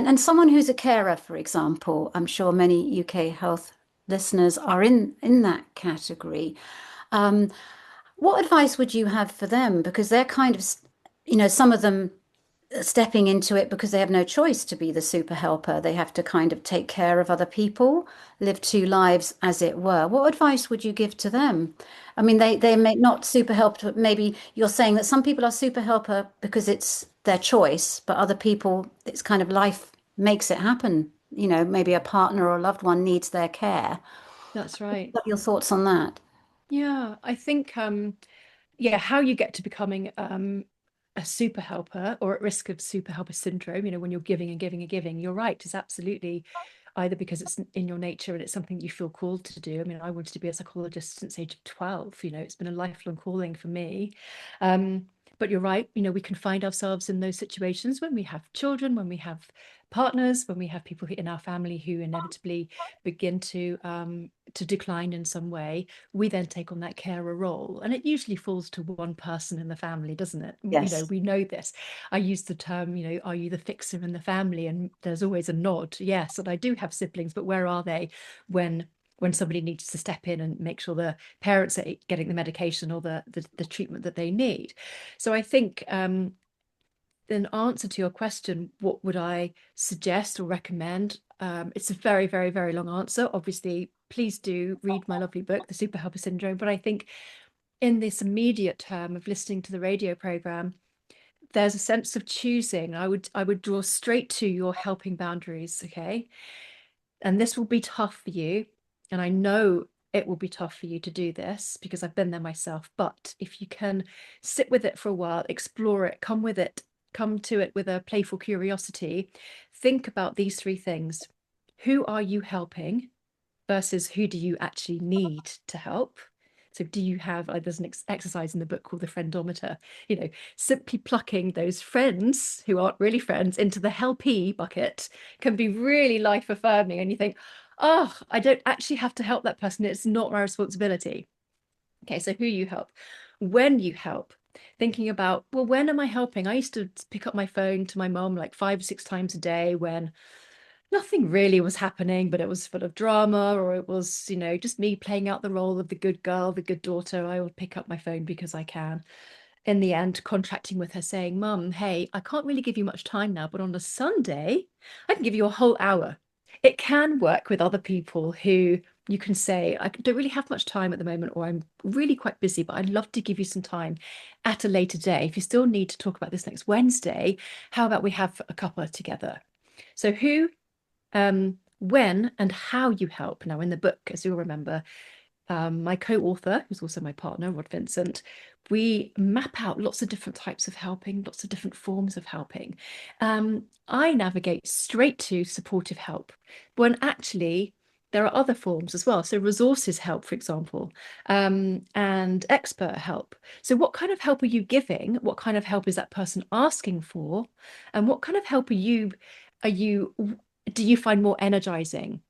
And someone who's a carer, for example, I'm sure many UK health listeners are in that category. Um, what advice would you have for them? Because they're kind of, some of them stepping into it because they have no choice to be the super helper. They have to kind of take care of other people, live two lives, as it were. What advice would you give to them? I mean, they may not super help, but maybe you're saying that some people are super helper because it's their choice, but other people, it's kind of life makes it happen. Maybe a partner or a loved one needs their care. That's right. What are your thoughts on that? Yeah, I think yeah, how you get to becoming a super helper or at risk of super helper syndrome, when you're giving and giving and giving, you're right, is absolutely either because it's in your nature and it's something you feel called to do. I mean, I wanted to be a psychologist since age of 12, it's been a lifelong calling for me. But you're right, we can find ourselves in those situations when we have children, when we have partners, when we have people in our family who inevitably begin to decline in some way. We then take on that carer role, and it usually falls to one person in the family, doesn't it? Yes. We know this. I use the term, are you the fixer in the family? And there's always a nod, yes. And I do have siblings, but where are they when somebody needs to step in and make sure the parents are getting the medication or the treatment that they need? So I think in answer to your question, what would I suggest or recommend? It's a very, very, very long answer. Obviously, please do read my lovely book, The Super Helper Syndrome. But I think in this immediate term of listening to the radio program, there's a sense of choosing. I would draw straight to your helping boundaries, okay? And this will be tough for you. And I know it will be tough for you to do this because I've been there myself. But if you can sit with it for a while, explore it, come to it with a playful curiosity, think about these three things. Who are you helping versus who do you actually need to help? So do you have, there's an exercise in the book called the friendometer, simply plucking those friends who aren't really friends into the helpee bucket can be really life affirming. And you think, oh, I don't actually have to help that person. It's not my responsibility. Okay, so who you help, when you help, thinking about, well, when am I helping? I used to pick up my phone to my mom like 5 or 6 times a day when nothing really was happening, but it was full of drama, or it was, just me playing out the role of the good girl, the good daughter. I will pick up my phone because I can. In the end, contracting with her saying, Mum, hey, I can't really give you much time now, but on a Sunday, I can give you a whole hour. It can work with other people who you can say, I don't really have much time at the moment, or I'm really quite busy, but I'd love to give you some time at a later day. If you still need to talk about this next Wednesday, how about we have a cuppa together? So who, when and how you help. Now, in the book, as you'll remember, my co-author, who's also my partner, Rod Vincent, we map out lots of different types of helping, lots of different forms of helping. I navigate straight to supportive help when actually there are other forms as well. So resources help, for example, and expert help. So what kind of help are you giving? What kind of help is that person asking for? And what kind of help are you do you find more energizing?